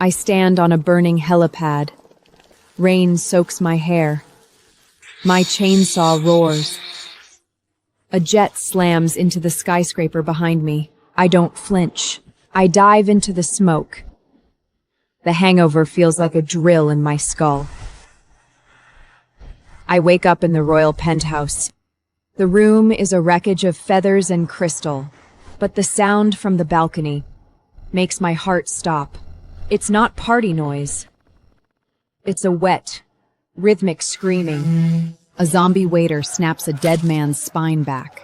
I stand on a burning helipad. Rain soaks my hair. My chainsaw roars. A jet slams into the skyscraper behind me. I don't flinch. I dive into the smoke. The hangover feels like a drill in my skull. I wake up in the royal penthouse. The room is a wreckage of feathers and crystal, but the sound from the balcony makes my heart stop. It's not party noise. It's a wet, rhythmic screaming. A zombie waiter snaps a dead man's spine back.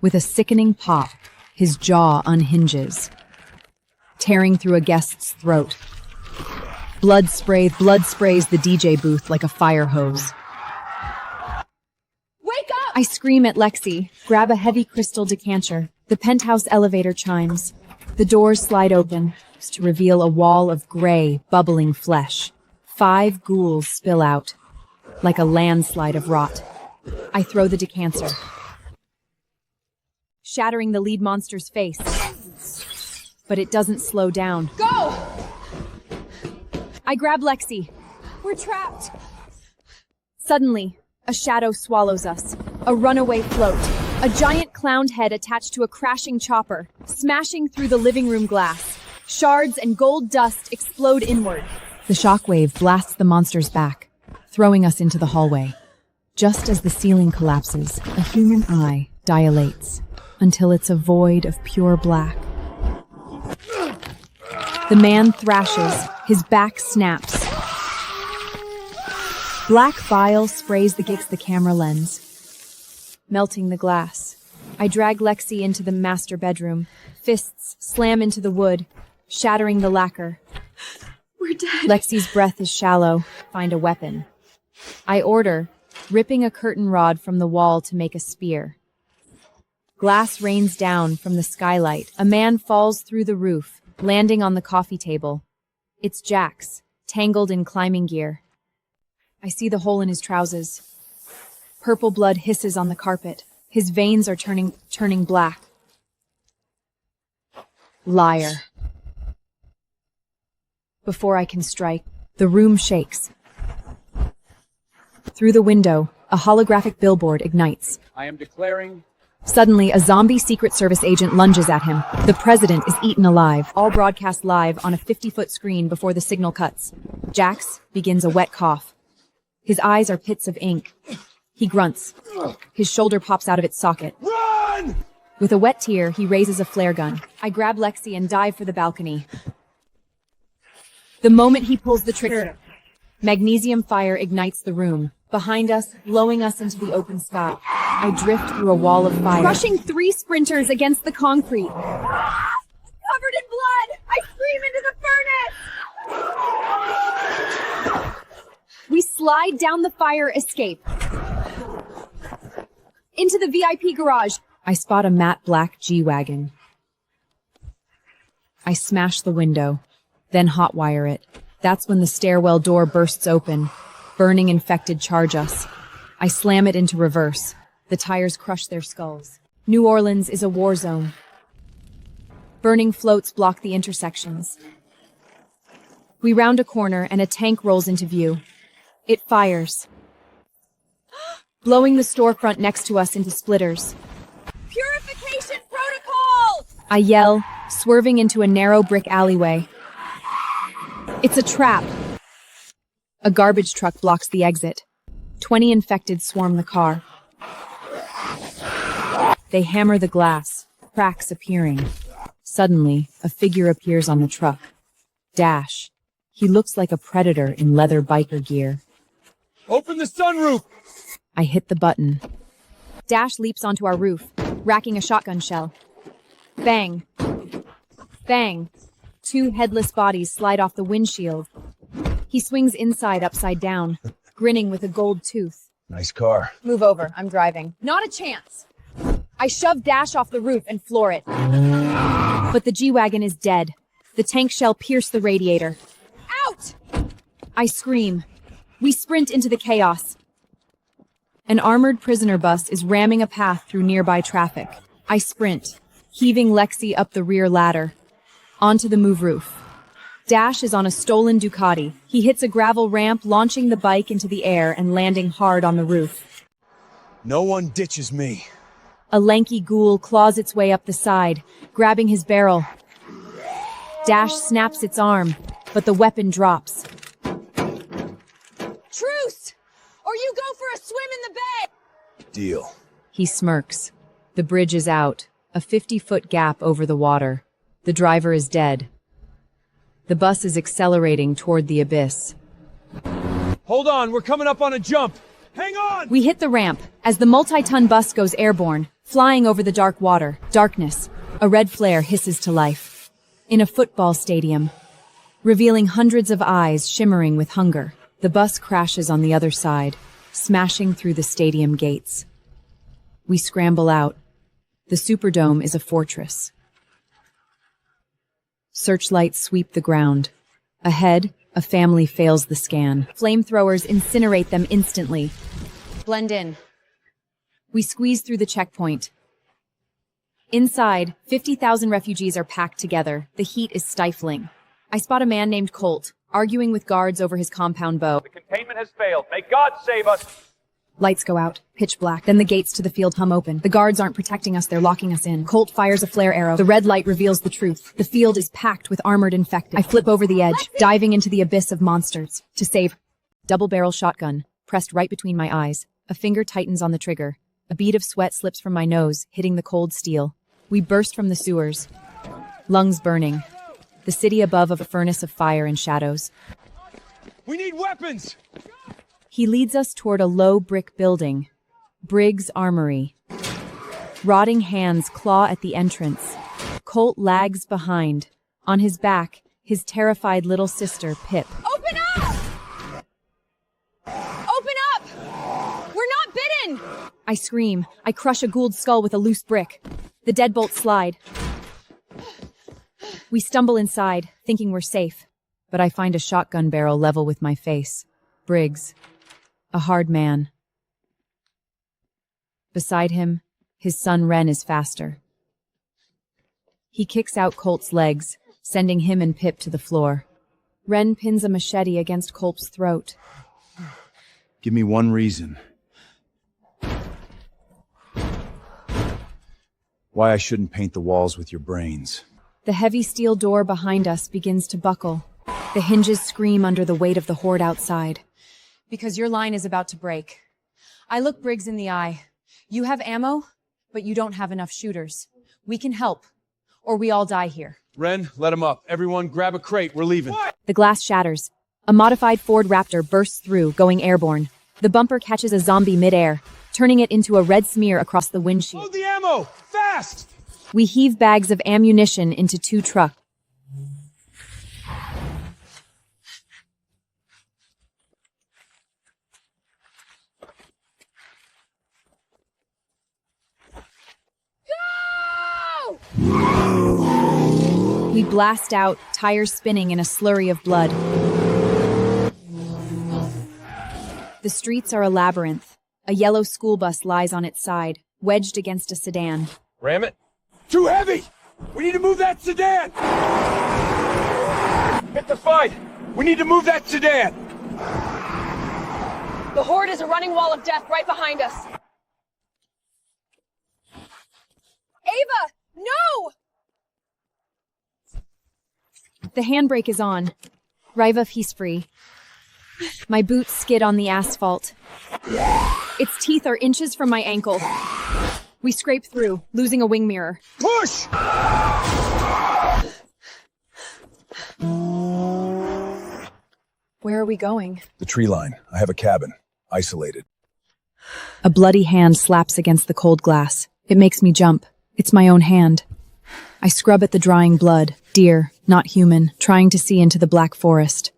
With a sickening pop, his jaw unhinges, tearing through a guest's throat. Blood sprays the DJ booth like a fire hose. Wake up! I scream at Lexi, grab a heavy crystal decanter. The penthouse elevator chimes. The doors slide open to reveal a wall of gray, bubbling flesh. 5 ghouls spill out, like a landslide of rot. I throw the decanter, shattering the lead monster's face. But it doesn't slow down. Go! I grab Lexi. We're trapped. Suddenly, a shadow swallows us. A runaway float. A giant clowned head attached to a crashing chopper, smashing through the living room glass. Shards and gold dust explode inward. The shockwave blasts the monster's back, throwing us into the hallway. Just as the ceiling collapses, a human eye dilates until it's a void of pure black. The man thrashes, his back snaps. Black bile sprays against the camera lens, melting the glass. I drag Lexi into the master bedroom. Fists slam into the wood, shattering the lacquer. We're dead. Lexi's breath is shallow. Find a weapon. I order, ripping a curtain rod from the wall to make a spear. Glass rains down from the skylight. A man falls through the roof, landing on the coffee table. It's Jax, tangled in climbing gear. I see the hole in his trousers. Purple blood hisses on the carpet. His veins are turning black. Liar. Before I can strike, the room shakes. Through the window, a holographic billboard ignites. I am declaring... Suddenly, a zombie Secret Service agent lunges at him. The president is eaten alive, all broadcast live on a 50-foot screen before the signal cuts. Jax begins a wet cough. His eyes are pits of ink. He grunts. His shoulder pops out of its socket. Run! With a wet tear, he raises a flare gun. I grab Lexi and dive for the balcony. The moment he pulls the trigger, magnesium fire ignites the room. Behind us, blowing us into the open sky. I drift through a wall of fire, crushing 3 sprinters against the concrete. Covered in blood! I scream into the furnace! We slide down the fire escape. Into the VIP garage. I spot a matte black G-Wagon. I smash the window, then hotwire it. That's when the stairwell door bursts open. Burning infected charge us. I slam it into reverse. The tires crush their skulls. New Orleans is a war zone. Burning floats block the intersections. We round a corner and a tank rolls into view. It fires, blowing the storefront next to us into splitters. Purification protocol! I yell, swerving into a narrow brick alleyway. It's a trap. A garbage truck blocks the exit. 20 infected swarm the car. They hammer the glass, cracks appearing. Suddenly, a figure appears on the truck. Dash. He looks like a predator in leather biker gear. Open the sunroof! I hit the button. Dash leaps onto our roof, racking a shotgun shell. Bang. Bang. 2 headless bodies slide off the windshield. He swings inside upside down, grinning with a gold tooth. Nice car. Move over, I'm driving. Not a chance. I shove Dash off the roof and floor it. But the G-Wagon is dead. The tank shell pierced the radiator. Out! I scream. We sprint into the chaos. An armored prisoner bus is ramming a path through nearby traffic. I sprint, heaving Lexi up the rear ladder, onto the move roof. Dash is on a stolen Ducati. He hits a gravel ramp, launching the bike into the air and landing hard on the roof. No one ditches me. A lanky ghoul claws its way up the side, grabbing his barrel. Dash snaps its arm, but the weapon drops. Truce! Or you go for a swim in the bay! Deal. He smirks. The bridge is out, a 50-foot gap over the water. The driver is dead. The bus is accelerating toward the abyss. Hold on, we're coming up on a jump. Hang on! We hit the ramp as the multi-ton bus goes airborne, flying over the dark water. Darkness. A red flare hisses to life. In a football stadium, revealing hundreds of eyes shimmering with hunger. The bus crashes on the other side, smashing through the stadium gates. We scramble out. The Superdome is a fortress. Searchlights sweep the ground. Ahead, a family fails the scan. Flamethrowers incinerate them instantly. Blend in. We squeeze through the checkpoint. Inside, 50,000 refugees are packed together. The heat is stifling. I spot a man named Colt, arguing with guards over his compound bow. The containment has failed. May God save us. Lights go out, pitch black. Then the gates to the field hum open. The guards aren't protecting us, they're locking us in. Colt fires a flare arrow. The red light reveals the truth. The field is packed with armored infected. I flip over the edge, diving into the abyss of monsters. To save. Double-barrel shotgun, pressed right between my eyes. A finger tightens on the trigger. A bead of sweat slips from my nose, hitting the cold steel. We burst from the sewers. Lungs burning. The city above a furnace of fire and shadows. We need weapons! He leads us toward a low brick building. Briggs Armory. Rotting hands claw at the entrance. Colt lags behind. On his back, his terrified little sister, Pip. Open up! Open up! We're not bitten! I scream. I crush a ghouled skull with a loose brick. The deadbolts slide. We stumble inside, thinking we're safe. But I find a shotgun barrel level with my face. Briggs. A hard man. Beside him, his son Ren is faster. He kicks out Colt's legs, sending him and Pip to the floor. Ren pins a machete against Colt's throat. Give me one reason. Why I shouldn't paint the walls with your brains. The heavy steel door behind us begins to buckle. The hinges scream under the weight of the horde outside. Because your line is about to break. I look Briggs in the eye. You have ammo, but you don't have enough shooters. We can help, or we all die here. Ren, let him up. Everyone grab a crate. We're leaving. What? The glass shatters. A modified Ford Raptor bursts through, going airborne. The bumper catches a zombie midair, turning it into a red smear across the windshield. Load the ammo! Fast! We heave bags of ammunition into 2 trucks. We blast out, tires spinning in a slurry of blood. The streets are a labyrinth. A yellow school bus lies on its side, wedged against a sedan. Ram it. Too heavy! We need to move that sedan! Hit the fight! We need to move that sedan! The horde is a running wall of death right behind us. Ava! No! The handbrake is on. Riva, he's free. My boots skid on the asphalt. Its teeth are inches from my ankle. We scrape through, losing a wing mirror. Push! Where are we going? The tree line. I have a cabin. Isolated. A bloody hand slaps against the cold glass. It makes me jump. It's my own hand. I scrub at the drying blood. Deer, not human, trying to see into the black forest.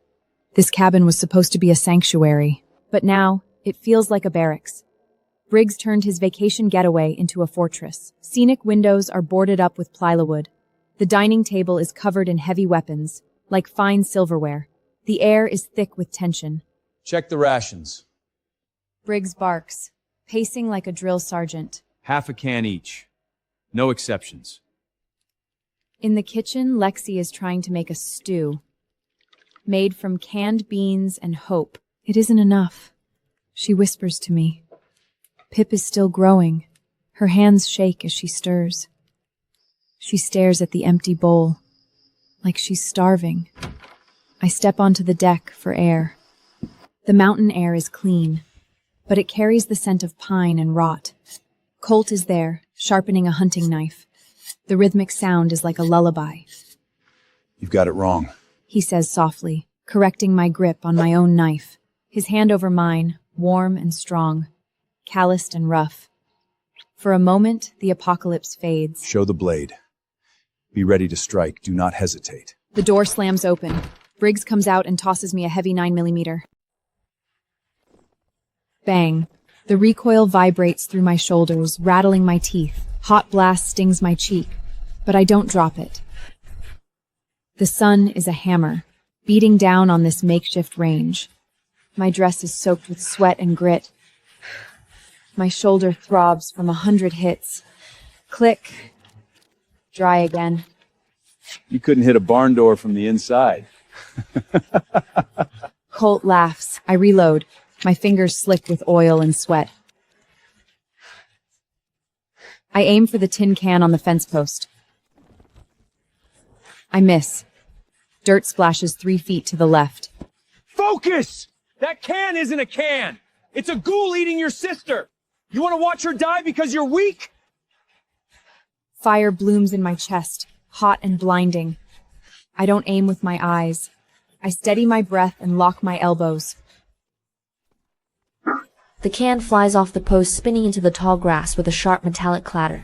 This cabin was supposed to be a sanctuary, but now it feels like a barracks. Briggs turned his vacation getaway into a fortress. Scenic windows are boarded up with plywood. The dining table is covered in heavy weapons, like fine silverware. The air is thick with tension. Check the rations. Briggs barks, pacing like a drill sergeant. Half a can each. No exceptions. In the kitchen, Lexi is trying to make a stew. made from canned beans and hope. It isn't enough, she whispers to me. Pip is still growing. Her hands shake as she stirs. She stares at the empty bowl, like she's starving. I step onto the deck for air. The mountain air is clean, but it carries the scent of pine and rot. Colt is there, sharpening a hunting knife. The rhythmic sound is like a lullaby. You've got it wrong, He says softly, correcting my grip on my own knife. His hand over mine, warm and strong, calloused and rough. For a moment, the apocalypse fades. Show the blade. Be ready to strike. Do not hesitate. The door slams open. Briggs comes out and tosses me a heavy 9mm. Bang. The recoil vibrates through my shoulders, rattling my teeth. Hot blast stings my cheek, but I don't drop it. The sun is a hammer, beating down on this makeshift range. My dress is soaked with sweat and grit. My shoulder throbs from 100 hits. Click. Dry again. You couldn't hit a barn door from the inside. Colt laughs. I reload, my fingers slick with oil and sweat. I aim for the tin can on the fence post. I miss. Dirt splashes 3 feet to the left. Focus! That can isn't a can! It's a ghoul eating your sister! You want to watch her die because you're weak? Fire blooms in my chest, hot and blinding. I don't aim with my eyes. I steady my breath and lock my elbows. The can flies off the post, spinning into the tall grass with a sharp metallic clatter.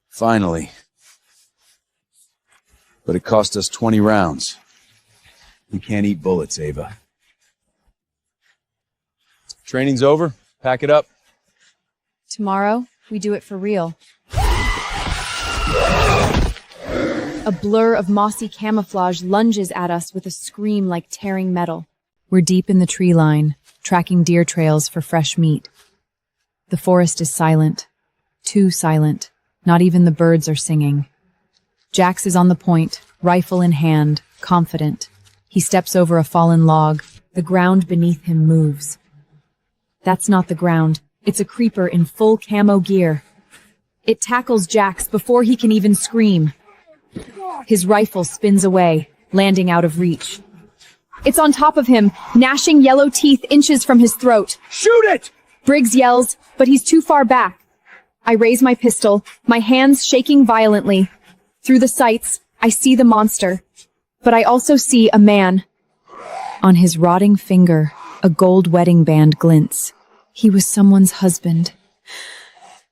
Finally. But it cost us 20 rounds. We can't eat bullets, Ava. Training's over. Pack it up. Tomorrow, we do it for real. A blur of mossy camouflage lunges at us with a scream like tearing metal. We're deep in the tree line, tracking deer trails for fresh meat. The forest is silent. Too silent. Not even the birds are singing. Jax is on the point, rifle in hand, confident. He steps over a fallen log. The ground beneath him moves. That's not the ground. It's a creeper in full camo gear. It tackles Jax before he can even scream. His rifle spins away, landing out of reach. It's on top of him, gnashing yellow teeth inches from his throat. Shoot it! Briggs yells, but he's too far back. I raise my pistol, my hands shaking violently. Through the sights, I see the monster, but I also see a man. On his rotting finger, a gold wedding band glints. He was someone's husband.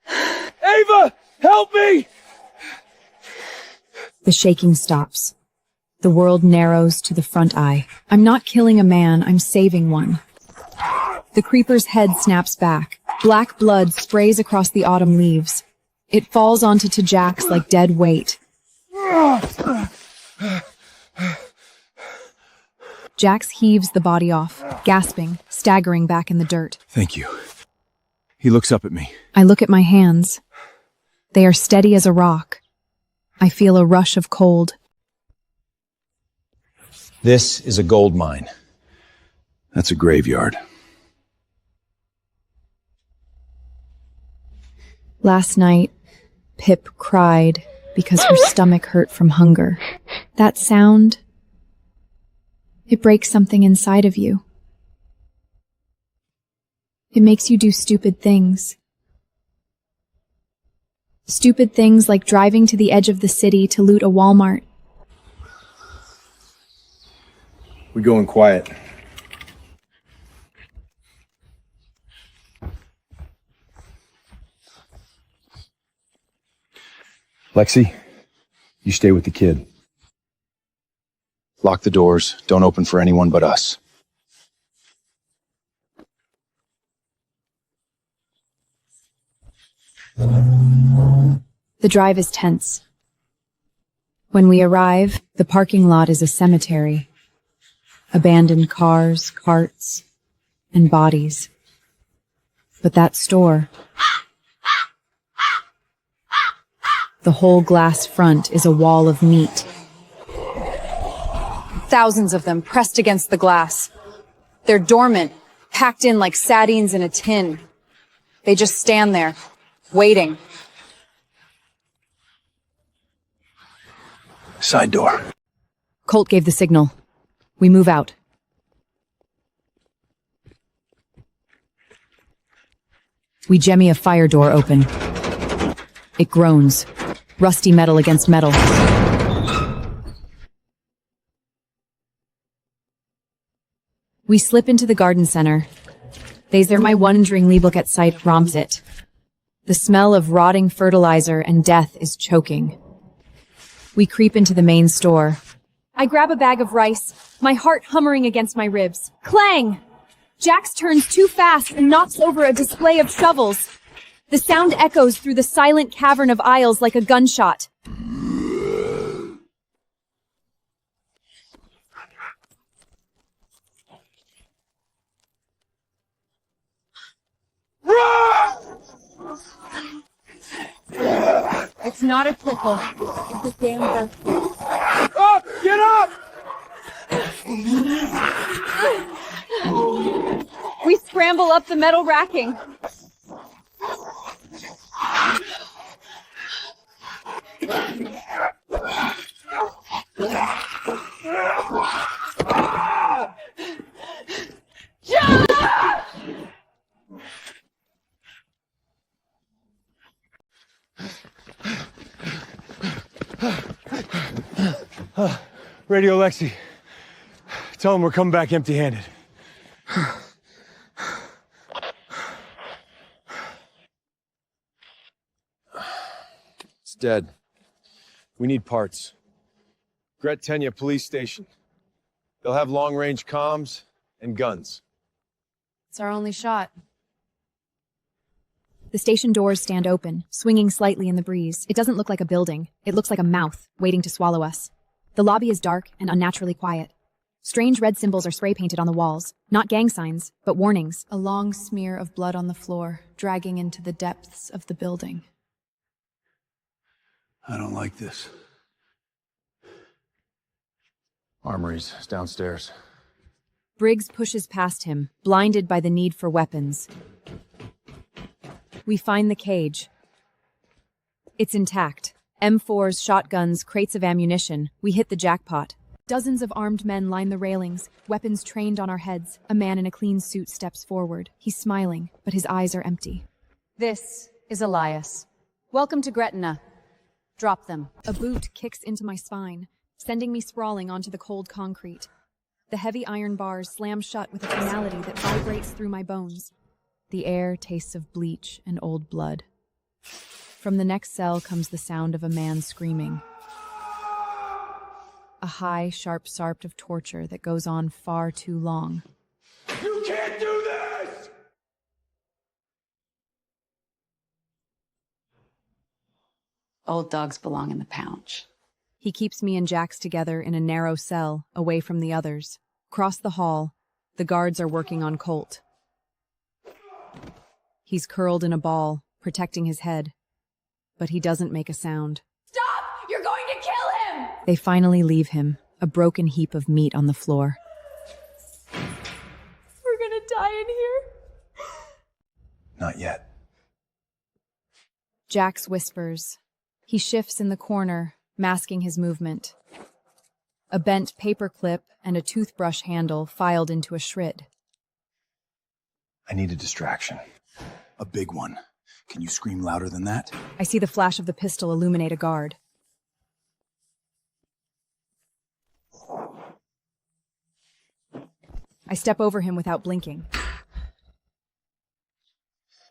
Ava! Help me! The shaking stops. The world narrows to the front eye. I'm not killing a man, I'm saving one. The creeper's head snaps back. Black blood sprays across the autumn leaves. It falls onto Jax like dead weight. Jax heaves the body off, gasping, staggering back in the dirt. Thank you. He looks up at me. I look at my hands. They are steady as a rock. I feel a rush of cold. This is a gold mine. That's a graveyard. Last night, Pip cried because her stomach hurt from hunger. That sound, it breaks something inside of you. It makes you do stupid things. Stupid things like driving to the edge of the city to loot a Walmart. We going quiet. Lexi, you stay with the kid. Lock the doors. Don't open for anyone but us. The drive is tense. When we arrive, the parking lot is a cemetery. Abandoned cars, carts, and bodies. But that store, the whole glass front is a wall of meat. Thousands of them pressed against the glass. They're dormant, packed in like sardines in a tin. They just stand there, waiting. Side door. Colt gave the signal. We move out. We jemmy a fire door open. It groans. Rusty metal against metal. We slip into the garden center. These are my wandering Lieblook at sight romps it. The smell of rotting fertilizer and death is choking. We creep into the main store. I grab a bag of rice, my heart hummering against my ribs. Clang! Jax turns too fast and knocks over a display of shovels. The sound echoes through the silent cavern of aisles like a gunshot. It's not a trickle. It's a damn gun. Up! Get up! We scramble up the metal racking. Radio Lexi. Tell him we're coming back empty-handed. It's dead. We need parts. Gretenya police station. They'll have long-range comms and guns. It's our only shot. The station doors stand open, swinging slightly in the breeze. It doesn't look like a building. It looks like a mouth, waiting to swallow us. The lobby is dark and unnaturally quiet. Strange red symbols are spray-painted on the walls. Not gang signs, but warnings. A long smear of blood on the floor, dragging into the depths of the building. I don't like this. Armory's downstairs. Briggs pushes past him, blinded by the need for weapons. We find the cage. It's intact. M4s, shotguns, crates of ammunition. We hit the jackpot. Dozens of armed men line the railings, weapons trained on our heads. A man in a clean suit steps forward. He's smiling, but his eyes are empty. This is Elias. Welcome to Gretenya. Drop them. A boot kicks into my spine, sending me sprawling onto the cold concrete. The heavy iron bars slam shut with a finality that vibrates through my bones. The air tastes of bleach and old blood. From the next cell comes the sound of a man screaming. A high, sharp sarp of torture that goes on far too long. You can't do this! Old dogs belong in the pouch. He keeps me and Jax together in a narrow cell, away from the others. Across the hall, the guards are working on Colt. He's curled in a ball, protecting his head. But he doesn't make a sound. Stop! You're going to kill him! They finally leave him, a broken heap of meat on the floor. We're gonna die in here. Not yet. Jax whispers. He shifts in the corner, masking his movement. A bent paper clip and a toothbrush handle filed into a shred. I need a distraction. A big one. Can you scream louder than that? I see the flash of the pistol illuminate a guard. I step over him without blinking.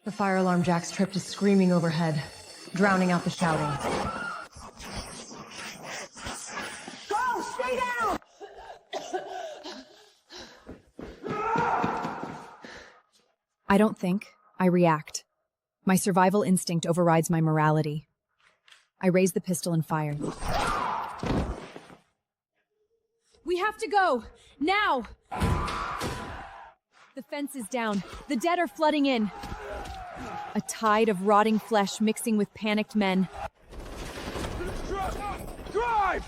The fire alarm Jax tripped is screaming overhead, drowning out the shouting. Go! Stay down! I don't think, I react. My survival instinct overrides my morality. I raise the pistol and fire. We have to go! Now! The fence is down. The dead are flooding in. A tide of rotting flesh mixing with panicked men. Drive!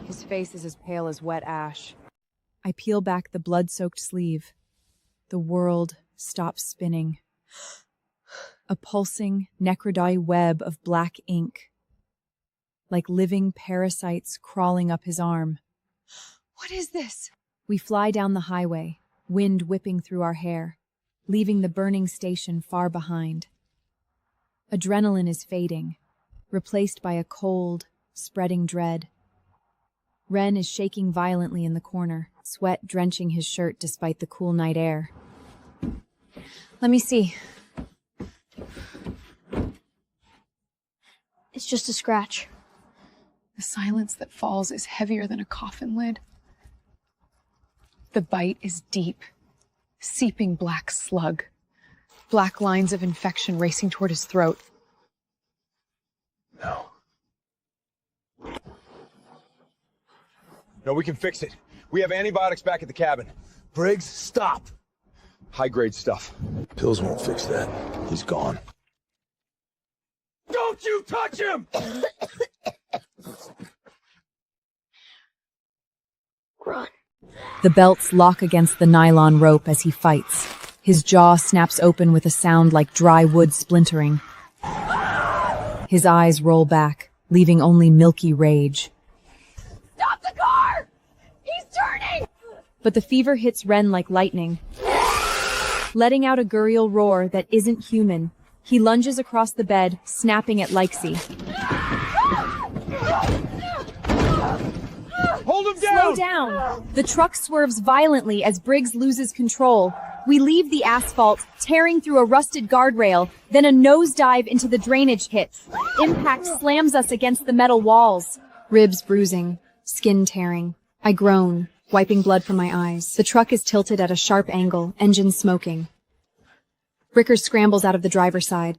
His face is as pale as wet ash. I peel back the blood-soaked sleeve. The world stops spinning. A pulsing, necrodye web of black ink, like living parasites crawling up his arm. What is this? We fly down the highway, wind whipping through our hair, leaving the burning station far behind. Adrenaline is fading, replaced by a cold, spreading dread. Ren is shaking violently in the corner, sweat drenching his shirt despite the cool night air. Let me see. It's just a scratch. The silence that falls is heavier than a coffin lid. The bite is deep, seeping black slug. Black lines of infection racing toward his throat. No. No, we can fix it. We have antibiotics back at the cabin. Briggs, stop! High-grade stuff. Pills won't fix that. He's gone. Don't you touch him! Run. The belts lock against the nylon rope as he fights. His jaw snaps open with a sound like dry wood splintering. His eyes roll back, leaving only milky rage. Stop the car! He's turning! But the fever hits Ren like lightning. Letting out a gurial roar that isn't human, he lunges across the bed, snapping at Leixi. Hold him down! Slow down! The truck swerves violently as Briggs loses control. We leave the asphalt, tearing through a rusted guardrail, then a nosedive into the drainage hits. Impact slams us against the metal walls. Ribs bruising, skin tearing. I groan, wiping blood from my eyes. The truck is tilted at a sharp angle, engine smoking. Bricker scrambles out of the driver's side.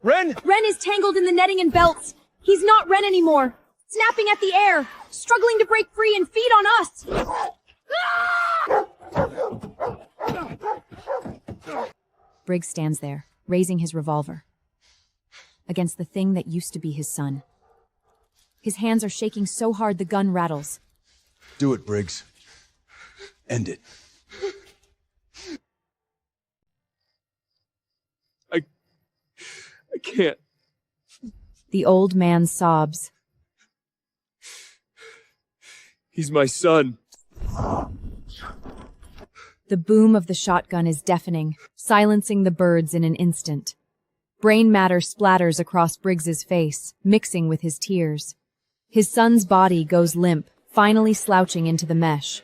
Ren! Ren is tangled in the netting and belts. He's not Ren anymore. Snapping at the air, struggling to break free and feed on us. Briggs stands there, raising his revolver against the thing that used to be his son. His hands are shaking so hard the gun rattles. Do it, Briggs. End it. I can't. The old man sobs. He's my son. The boom of the shotgun is deafening, silencing the birds in an instant. Brain matter splatters across Briggs's face, mixing with his tears. His son's body goes limp, finally slouching into the mesh.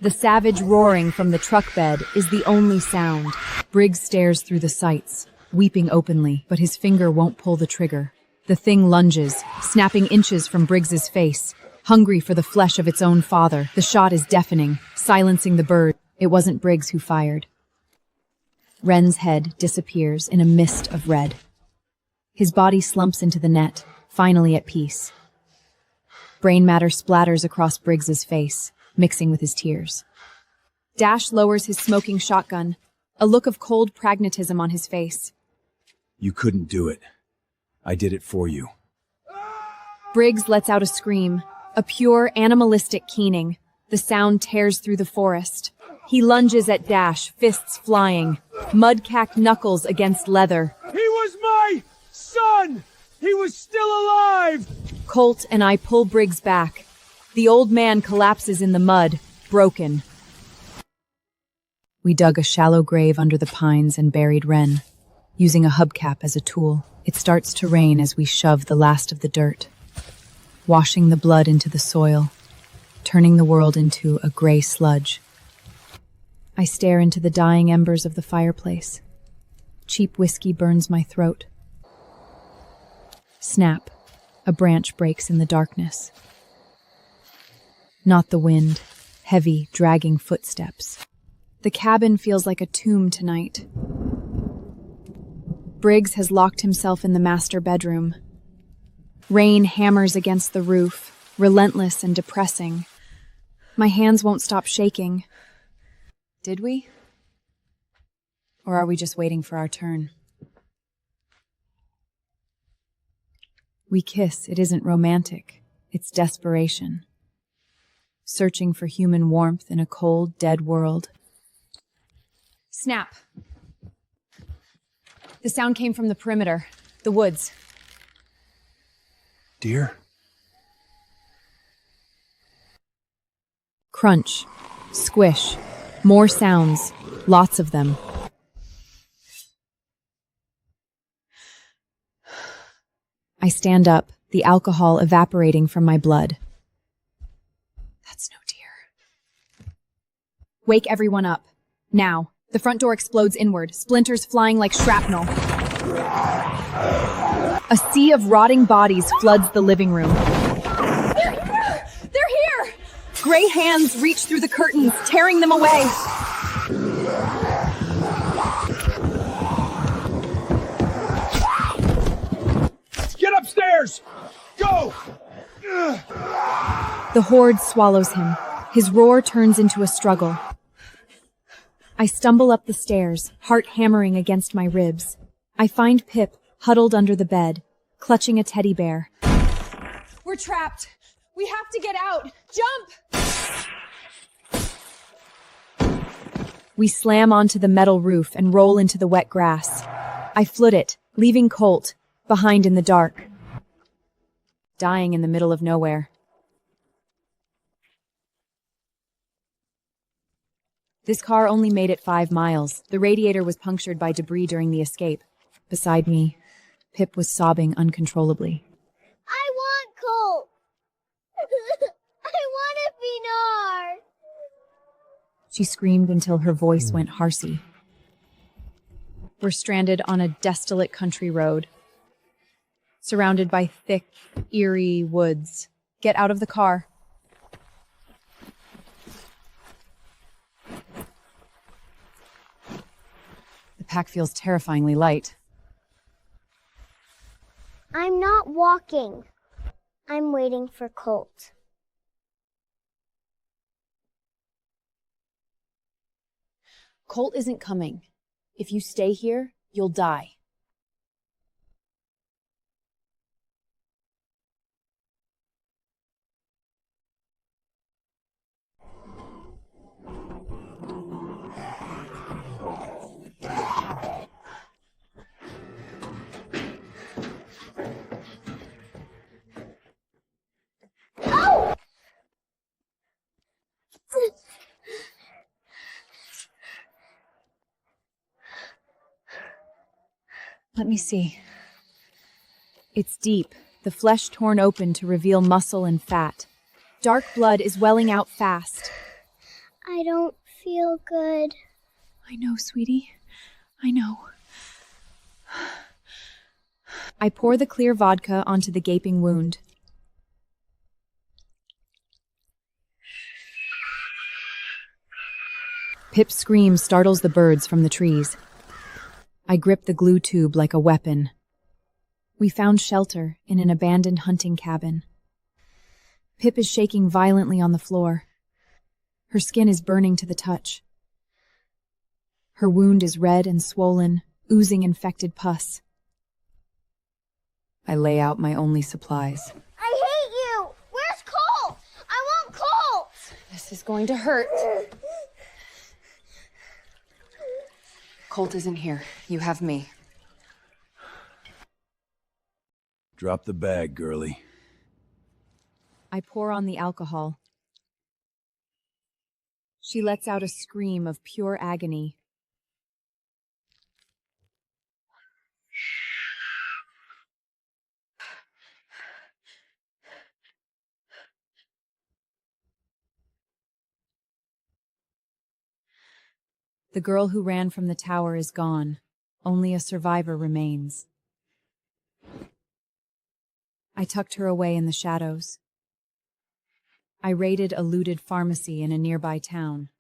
The savage roaring from the truck bed is the only sound. Briggs stares through the sights, weeping openly, but his finger won't pull the trigger. The thing lunges, snapping inches from Briggs's face, hungry for the flesh of its own father. The shot is deafening, silencing the bird. It wasn't Briggs who fired. Ren's head disappears in a mist of red. His body slumps into the net, finally at peace. Brain matter splatters across Briggs's face, mixing with his tears. Dash lowers his smoking shotgun, a look of cold pragmatism on his face. You couldn't do it. I did it for you. Briggs lets out a scream, a pure animalistic keening. The sound tears through the forest. He lunges at Dash, fists flying, mud-cacked knuckles against leather. He was my son! He was still alive! Colt and I pull Briggs back. The old man collapses in the mud, broken. We dug a shallow grave under the pines and buried Ren, using a hubcap as a tool. It starts to rain as we shove the last of the dirt, washing the blood into the soil, turning the world into a gray sludge. I stare into the dying embers of the fireplace. Cheap whiskey burns my throat. Snap. A branch breaks in the darkness. Not the wind. Heavy, dragging footsteps. The cabin feels like a tomb tonight. Briggs has locked himself in the master bedroom. Rain hammers against the roof, relentless and depressing. My hands won't stop shaking. Did we? Or are we just waiting for our turn? We kiss. It isn't romantic. It's desperation. Searching for human warmth in a cold, dead world. Snap. The sound came from the perimeter, the woods. Deer? Crunch. Squish. More sounds. Lots of them. I stand up, the alcohol evaporating from my blood. That's no deer. Wake everyone up. Now. The front door explodes inward, splinters flying like shrapnel. A sea of rotting bodies floods the living room. They're here! Gray hands reach through the curtains, tearing them away. Get upstairs! Go! The horde swallows him. His roar turns into a struggle. I stumble up the stairs, heart hammering against my ribs. I find Pip, huddled under the bed, clutching a teddy bear. We're trapped. We have to get out. Jump! We slam onto the metal roof and roll into the wet grass. I flood it, leaving Colt behind in the dark, dying in the middle of nowhere. This car only made it 5 miles. The radiator was punctured by debris during the escape. Beside me, Pip was sobbing uncontrollably. I want Colt. I want to be Nar. She screamed until her voice went harsy. We're stranded on a desolate country road, surrounded by thick, eerie woods. Get out of the car. The pack feels terrifyingly light. I'm not walking. I'm waiting for Colt. Colt isn't coming. If you stay here, you'll die. Let me see. It's deep, the flesh torn open to reveal muscle and fat. Dark blood is welling out fast. I don't feel good. I know, sweetie. I know. I pour the clear vodka onto the gaping wound. Pip's scream startles the birds from the trees. I grip the glue tube like a weapon. We found shelter in an abandoned hunting cabin. Pip is shaking violently on the floor. Her skin is burning to the touch. Her wound is red and swollen, oozing infected pus. I lay out my only supplies. I hate you! Where's Colt? I want Colt! This is going to hurt. Colt isn't here. You have me. Drop the bag, girlie. I pour on the alcohol. She lets out a scream of pure agony. The girl who ran from the tower is gone. Only a survivor remains. I tucked her away in the shadows. I raided a looted pharmacy in a nearby town.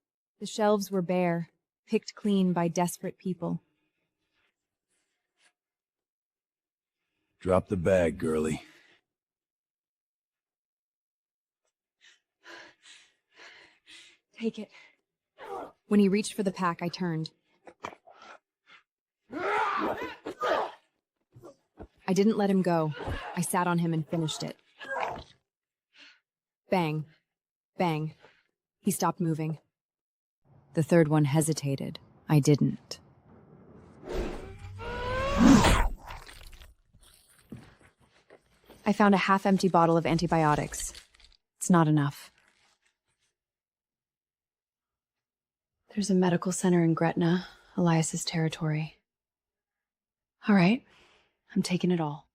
The shelves were bare, picked clean by desperate people. Drop the bag, girlie. Take it. When he reached for the pack, I turned. I didn't let him go. I sat on him and finished it. Bang. Bang. He stopped moving. The third one hesitated. I didn't. I found a half-empty bottle of antibiotics. It's not enough. There's a medical center in Gretna, Elias's territory. All right, I'm taking it all.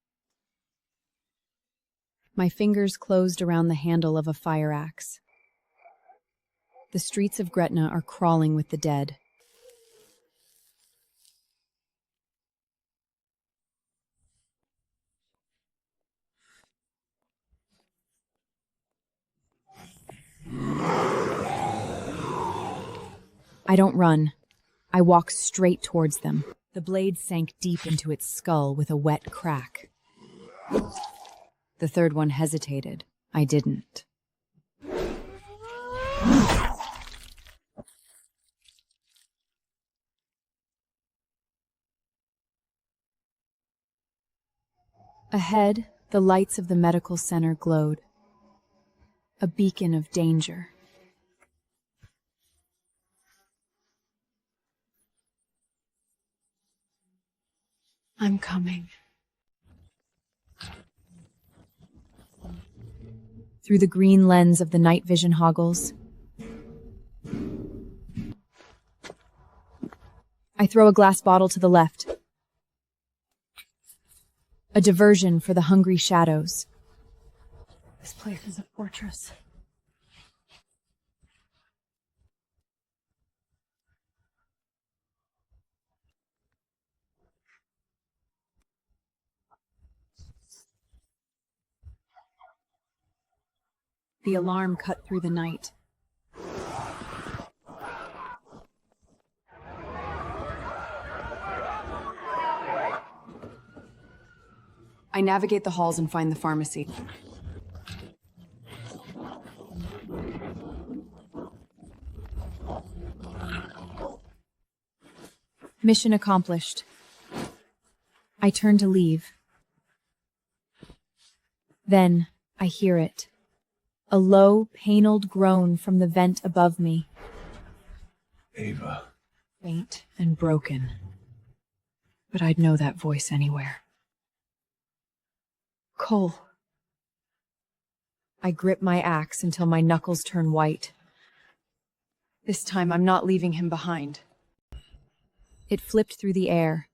My fingers closed around the handle of a fire axe. The streets of Gretna are crawling with the dead. I don't run. I walk straight towards them. The blade sank deep into its skull with a wet crack. The third one hesitated. I didn't. Ahead, the lights of the medical center glowed. A beacon of danger. I'm coming. Through the green lens of the night vision hoggles, I throw a glass bottle to the left. A diversion for the hungry shadows. This place is a fortress. The alarm cut through the night. I navigate the halls and find the pharmacy. Mission accomplished. I turn to leave. Then I hear it. A low, pained groan from the vent above me. Ava. Faint and broken. But I'd know that voice anywhere. Cole. I grip my axe until my knuckles turn white. This time I'm not leaving him behind. It flipped through the air.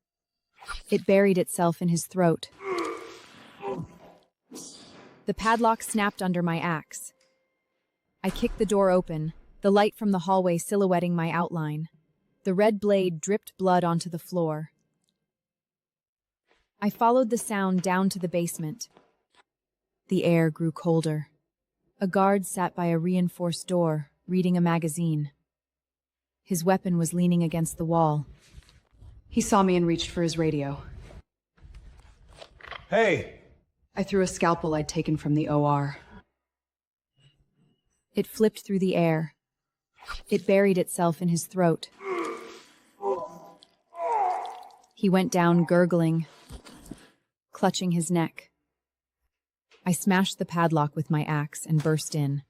It buried itself in his throat. The padlock snapped under my axe. I kicked the door open, the light from the hallway silhouetting my outline. The red blade dripped blood onto the floor. I followed the sound down to the basement. The air grew colder. A guard sat by a reinforced door, reading a magazine. His weapon was leaning against the wall. He saw me and reached for his radio. Hey! I threw a scalpel I'd taken from the OR. It flipped through the air. It buried itself in his throat. He went down gurgling, clutching his neck. I smashed the padlock with my axe and burst in.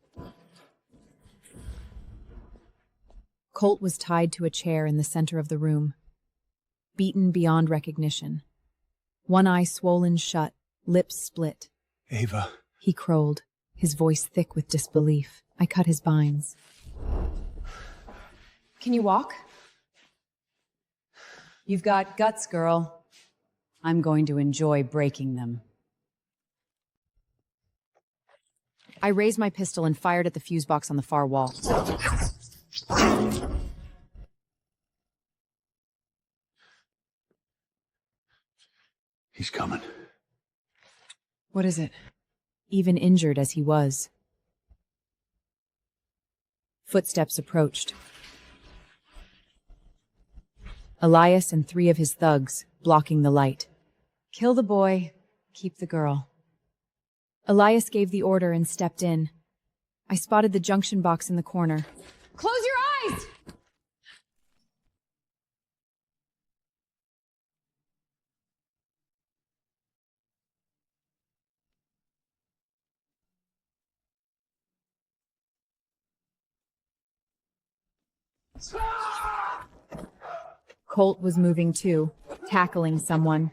Colt was tied to a chair in the center of the room, beaten beyond recognition. One eye swollen shut, lips split. Ava. He crowed, his voice thick with disbelief. I cut his binds. Can you walk? You've got guts, girl. I'm going to enjoy breaking them. I raised my pistol and fired at the fuse box on the far wall. He's coming. What is it? Even injured as he was. Footsteps approached. Elias and 3 of his thugs, blocking the light. Kill the boy, keep the girl. Elias gave the order and stepped in. I spotted the junction box in the corner. Close your eyes! Colt was moving too, tackling someone.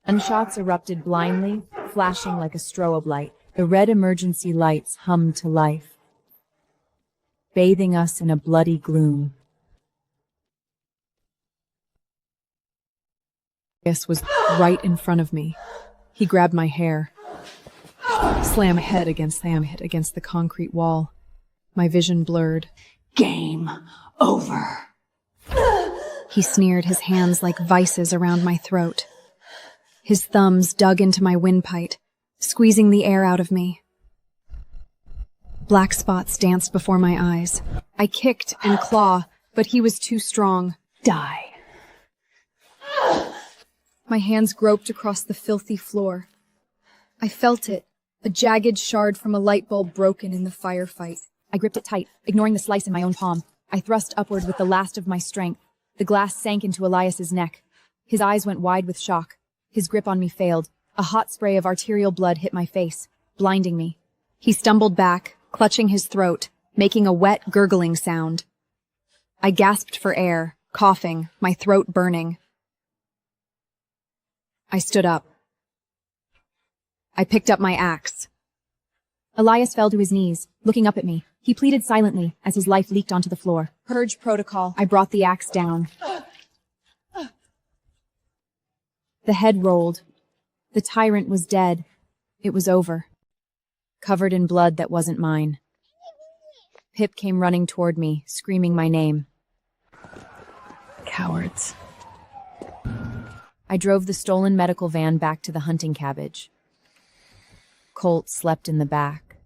Gunshots erupted blindly, flashing like a strobe light. The red emergency lights hummed to life, bathing us in a bloody gloom. Elias was right in front of me. He grabbed my hair. Slam head against the concrete wall. My vision blurred. Game over. He sneered, his hands like vices around my throat. His thumbs dug into my windpipe, squeezing the air out of me. Black spots danced before my eyes. I kicked and clawed, but he was too strong. Die. My hands groped across the filthy floor. I felt it, a jagged shard from a light bulb broken in the firefight. I gripped it tight, ignoring the slice in my own palm. I thrust upward with the last of my strength. The glass sank into Elias's neck. His eyes went wide with shock. His grip on me failed. A hot spray of arterial blood hit my face, blinding me. He stumbled back, clutching his throat, making a wet, gurgling sound. I gasped for air, coughing, my throat burning. I stood up. I picked up my axe. Elias fell to his knees, looking up at me. He pleaded silently as his life leaked onto the floor. Purge protocol. I brought the axe down. The head rolled. The tyrant was dead. It was over. Covered in blood that wasn't mine. Pip came running toward me, screaming my name. Cowards. I drove the stolen medical van back to the hunting cabbage. Colt slept in the back.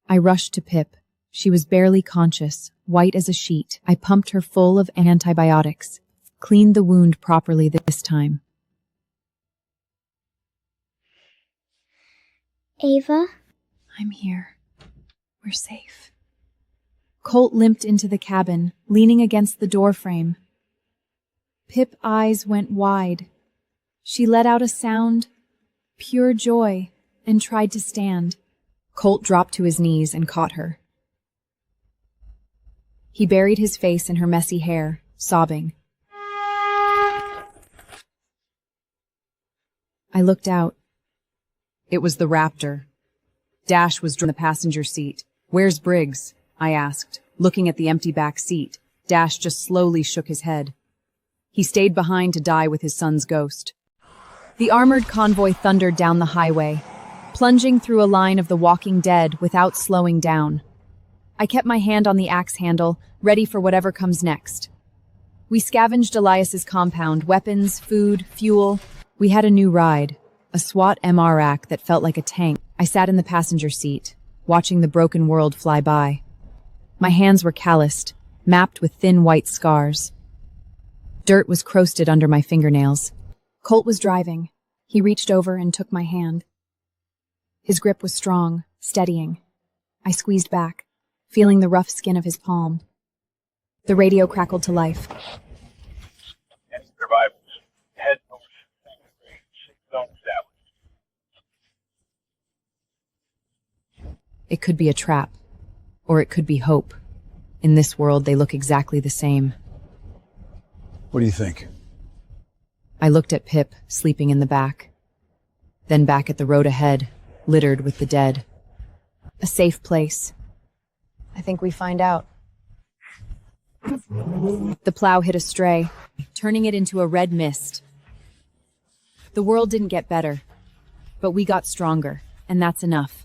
I rushed to Pip. She was barely conscious, white as a sheet. I pumped her full of antibiotics, cleaned the wound properly this time. Ava? I'm here. We're safe. Colt limped into the cabin, leaning against the doorframe. Pip's eyes went wide. She let out a sound, pure joy, and tried to stand. Colt dropped to his knees and caught her. He buried his face in her messy hair, sobbing. I looked out. It was the Raptor. Dash was in the passenger seat. "Where's Briggs?" I asked, looking at the empty back seat. Dash just slowly shook his head. He stayed behind to die with his son's ghost. The armored convoy thundered down the highway, plunging through a line of the walking dead without slowing down. I kept my hand on the axe handle, ready for whatever comes next. We scavenged Elias's compound, weapons, food, fuel. We had a new ride, a SWAT MR rack that felt like a tank. I sat in the passenger seat, watching the broken world fly by. My hands were calloused, mapped with thin white scars. Dirt was crusted under my fingernails. Colt was driving. He reached over and took my hand. His grip was strong, steadying. I squeezed back, feeling the rough skin of his palm. The radio crackled to life. Survivors, head north, zone established. It could be a trap, or it could be hope. In this world, they look exactly the same. What do you think? I looked at Pip, sleeping in the back. Then back at the road ahead, littered with the dead. A safe place. I think we find out. The plow hit a stray, turning it into a red mist. The world didn't get better, but we got stronger, and that's enough.